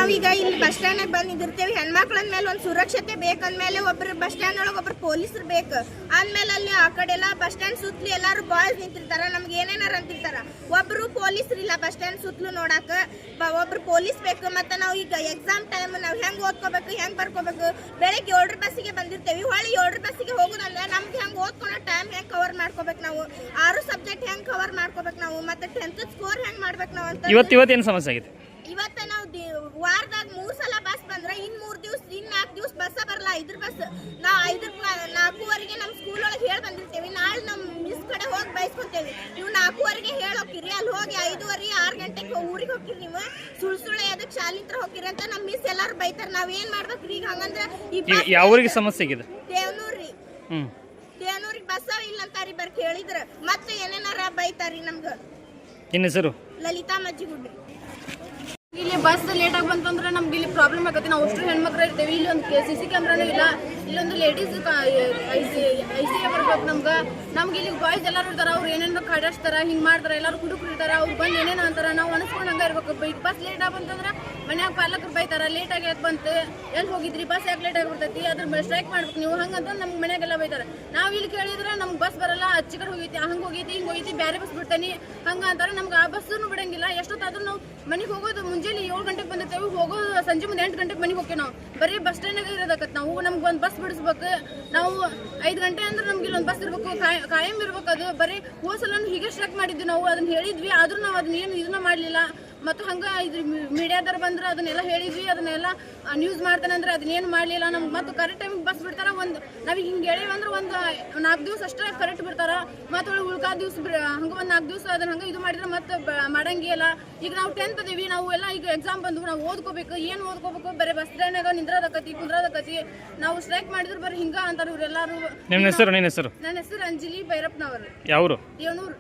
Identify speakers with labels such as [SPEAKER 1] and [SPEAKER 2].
[SPEAKER 1] ನಾವೀಗ ಇಲ್ಲಿ bus stand ಬಂದು ನಿಂದಿರ್ತೇವೆ. ಹೆಣ್ಮಕ್ಳ ಮೇಲೆ ಒಂದು ಸುರಕ್ಷತೆ ಬೇಕಂದ್ಮೇಲೆ ಒಬ್ರು ಬಸ್ ಸ್ಟ್ಯಾಂಡ್ ಒಳಗೆ ಒಬ್ರು ಪೊಲೀಸರು ಬೇಕು. ಆದ್ಮೇಲೆ ಅಲ್ಲಿ ಆ ಕಡೆ ಎಲ್ಲ ಬಸ್ ಸ್ಟ್ಯಾಂಡ್ ಸುತ್ತಲೂ ಎಲ್ಲಾರು ಬಾಯ್ಸ್ ನಿಂತಿರ್ತಾರ, ನಮ್ಗೆ ಏನೇನಾರ ಅಂತಿರ್ತಾರ. ಒಬ್ರು ಪೊಲೀಸರು ಇಲ್ಲ ಬಸ್ ಸ್ಟ್ಯಾಂಡ್ ಸುತ್ತಲೂ ನೋಡಾಕ, ಒಬ್ರು ಪೊಲೀಸ್ ಬೇಕು. ಮತ್ತೆ ನಾವು ಈಗ ಎಕ್ಸಾಮ್ ಟೈಮ್ ನಾವು ಹೆಂಗ್ ಓದ್ಕೋಬೇಕು, ಹೆಂಗ್ ಬರ್ಕೋಬೇಕು. ಬೆಳಗ್ಗೆ 7 ಬಸ್ಸಿಗೆ ಬಂದಿರ್ತೇವೆ, ಹೊಳ್ಳಿ 7 ಬಸ್ಸಿಗೆ ಹೋಗುದಂದ್ರೆ ನಮ್ಗೆ ಹೆಂಗ್ ಓದ್ಕೊಳೋ ಟೈಮ್ ಹೆಂಗ್ ಕವರ್ ಮಾಡ್ಕೋಬೇಕು, ನಾವು 6 ಸಬ್ಜೆಕ್ಟ್ ಹೆಂಗ್ ಕವರ್ ಮಾಡ್ಕೋಬೇಕು, ನಾವು ಮತ್ತೆ 10th ಸ್ಕೋರ್ ಹೆಂಗ್ ಮಾಡ್ಬೇಕು ನಾವು ಅಂತ.
[SPEAKER 2] ಇವತ್ತೇನು ಸಮಸ್ಯೆ ಆಗಿದೆ?
[SPEAKER 1] ಇವತ್ತ ನಾವು ವಾರದಾಗ 3 ಸಲ ಬಸ್ ಬಂದ್ರೆ ಇನ್ 3 ದಿವಸ ಇನ್ 4 ದಿವಸ ಬಸ್ ಬರಲ್ಲ. 5 ಬಸ್ ನಾವು 4:15 ನಮ್ಮ ಸ್ಕೂಲ್ ಒಳಗೆ ಹೇಳಿ ಬಂದಿರ್ತೇವೆ. ನಾಳೆ ನಮ್ಮ ಮಿಸ್ ಕಡೆ ಹೋಗಿ ಬಯಸ್ಕೊತೇವೆ. ನೀವು 4:15 ಹೇಳಿ ಹೋಗಿರಿ, ಅಲ್ಲಿ ಹೋಗಿ 5:30 6 ಗಂಟೆಗೆ ಊರಿಗೆ ಹೋಗಿರಿ. ನೀವು ಸುಳ್ಳು ಅದಕ್ಕೆ ಶಾಲಿಂತ್ರ ಹೋಗಿರಿ ಅಂತ ನಮ್ಮ ಮಿಸ್ ಎಲ್ಲಾರು ಬೈತಾರ. ನಾವ್ ಏನ್ ಮಾಡ್ಬೇಕ್ರಿ ಈಗ? ಹಂಗಂದ್ರೆ
[SPEAKER 2] ಯಾವ ಊರಿಗೆ ಸಮಸ್ಯೆ ಆಗಿದೆ?
[SPEAKER 1] ದೇವನೂರ್ರಿ. ದೇವನೂರಿಗೆ ಬಸ್ ಇಲ್ಲ ಅಂತಾರಿ ಬರ್ ಕೇಳಿದ್ರ ಮತ್ತೆ ಏನೇನಾರ ಬೈತಾರಿ ನಮ್ಗ.
[SPEAKER 2] ನಿನ್ನ ಹೆಸರು?
[SPEAKER 1] ಲಲಿತಾ ಮಜ್ಜಿಗುಡ್ಡಿ.
[SPEAKER 3] ಇಲ್ಲಿ ಬಸ್ ಲೇಟ್ ಆಗಿ ಬಂತಂದ್ರೆ ನಮ್ಗೆ ಇಲ್ಲಿ ಪ್ರಾಬ್ಲಮ್ ಆಗತ್ತೆ. ನಾವು ಅಷ್ಟು ಹೆಣ್ಮಕ್ಳು ಇರ್ತೇವೆ. ಇಲ್ಲಿ ಒಂದು CC ಕ್ಯಾಮ್ರಾನು ಇಲ್ಲ. ಇಲ್ಲೊಂದು ಲೇಡೀಸ್ ICA ಬರ್ಬೇಕು ನಮ್ಗೆ ಇಲ್ಲಿ ಬಾಯ್ಸ್ ಎಲ್ಲರೂ ಇರ್ತಾರೆ. ಅವ್ರು ಏನೇನೋ ಕಾಡಿಸ್ತಾರ, ಹಿಂಗೆ ಮಾಡ್ತಾರೆ. ಎಲ್ಲರೂ ಕುಡುಕರು ಇರ್ತಾರೆ. ಅವ್ರು ಬಂದು ಏನೇನೋ ಅಂತಾರೆ. ನಾವು ಅನಿಸ್ಕೊಂಡು ಹಂಗೆ ಇರ್ಬೇಕು. ಈಗ ಬಸ್ ಲೇಟ್ ಆಗಿ ಬಂತಂದ್ರೆ ಮನ್ಯಾಗ ಪಾಲಕರು ಬೈತಾರ, ಲೇಟಾಗಿ ಯಾಕೆ ಬಂತು, ಎಲ್ಲಿ ಹೋಗಿದ್ರಿ, ಬಸ್ ಯಾಕೆ ಲೇಟ್ ಆಗಿ ಬರ್ತೈತಿ, ಅದ್ರ ಸ್ಟ್ರೈಕ್ ಮಾಡ್ಬೇಕು ನೀವು ಹಂಗಂತ ನಮ್ಗೆ ಮನ್ಯಾಗೆಲ್ಲ ಬೈತಾರೆ. ನಾವು ಇಲ್ಲಿ ಕೇಳಿದ್ರೆ ನಮ್ಗೆ ಬಸ್ ಬರಲ್ಲ, ಅಚ್ಚಿ ಕಡೆ ಹೋಗೈತಿ, ಹಂಗೆ ಹೋಗೈತಿ, ಹಿಂಗೆ ಹೋಗೈತಿ, ಬೇರೆ ಬಸ್ ಬಿಡ್ತಾನೆ ಹಂಗೆ ಅಂತಾರೆ. ನಮ್ಗೆ ಆ ಬಸ್ಸನ್ನು ಬಿಡಂಗಿಲ್ಲ. ಎಷ್ಟೊತ್ತಾದ್ರೂ ನಾವು ಮನೆಗೆ ಹೋಗೋದು ಮುಂಜಾನೆ 7 ಗಂಟೆಗೆ ಬಂದಿರ್ತೇವೆ, ಹೋಗೋದು ಸಂಜೆ ಮುಂದೆ 8 ಗಂಟೆಗೆ ಮನೆಗೆ ಹೋಗ್ತೀವಿ. ನಾವು ಬರೀ ಬಸ್ ಸ್ಟ್ಯಾಂಡಾಗ ಇರೋದಕ್ಕೆ ನಾವು ನಮ್ಗೆ ಒಂದು ಬಸ್ ಬಿಡಿಸ್ಬೇಕು. ನಾವು 5 ಗಂಟೆ ಅಂದ್ರೆ ನಮ್ಗೆ ಇಲ್ಲೊಂದು ಬಸ್ ಇರ್ಬೇಕು, ಕಾಯಂ ಇರ್ಬೇಕು. ಅದು ಬರೀ ಹೋಸಲ ಹೀಗೆ ಸ್ಟ್ರೈಕ್ ಮಾಡಿದ್ವಿ, ನಾವು ಅದನ್ನ ಹೇಳಿದ್ವಿ. ಆದ್ರೂ ನಾವು ಅದನ್ನ ಏನು ಇದನ್ನ ಮಾಡಲಿಲ್ಲ. ಮತ್ತು ಹಂಗೆ ಇದು ಮೀಡಿಯಾದವ್ರು ಬಂದ್ರೆ ಅದನ್ನೆಲ್ಲ ಹೇಳಿದ್ವಿ, ಅದನ್ನೆಲ್ಲ ನ್ಯೂಸ್ ಮಾಡ್ತಾನೆ ಅಂದ್ರೆ ಅದನ್ನೇನು ಮಾಡಲಿಲ್ಲ. ನಮ್ಗೆ ಮತ್ತು ಕರೆಕ್ಟ್ ಟೈಮಿಗೆ ಬಸ್ ಬಿಡ್ತಾರೆ. ನಾವೀಗ ಹಿಂಗೆ ಹೇಳಿವಿ ಅಂದ್ರೆ ಒಂದು 4 ದಿವಸ ಅಷ್ಟೇ ಕರೆಕ್ಟ್ ಬಿಡ್ತಾರೆ. ಮತ್ತು ಉಳ್ಕಾದ ದಿವಸ ಹಂಗೆ ಒಂದು 4 ದಿವಸ ಅದನ್ನ ಹಂಗೆ ಇದು ಮಾಡಿದ್ರೆ ಮತ್ತೆ ಮಾಡಂಗಿಲ್ಲ. ಈಗ ನಾವು 10th ಅದೀವಿ, ನಾವು ಎಲ್ಲ ಈಗ ಎಕ್ಸಾಮ್ ಬಂದು ನಾವು ಓದ್ಕೋಬೇಕು. ಏನು ಓದ್ಕೋಬೇಕು? ಬರೀ ಬಸ್ ಸ್ಟ್ಯಾಂಡ್ನಾಗ ನಿಂದ್ರದಕ್ಕತಿ, ಕುಂದ್ರದಕ್ಕತಿ. ನಾವು ಸ್ಟ್ರೈಕ್ ಮಾಡಿದ್ರೆ ಬರೀ ಹಿಂಗೆ ಅಂತಾರೆ ಇವರೆಲ್ಲರೂ.
[SPEAKER 2] ನಿಮ್ಮ ಹೆಸರು? ನನ್ನ ಹೆಸರು
[SPEAKER 3] ಅಂಜಲಿ ಭೈರಪ್ಪನವರು.
[SPEAKER 2] ಯಾವರು?
[SPEAKER 3] ದೇವನೂರು.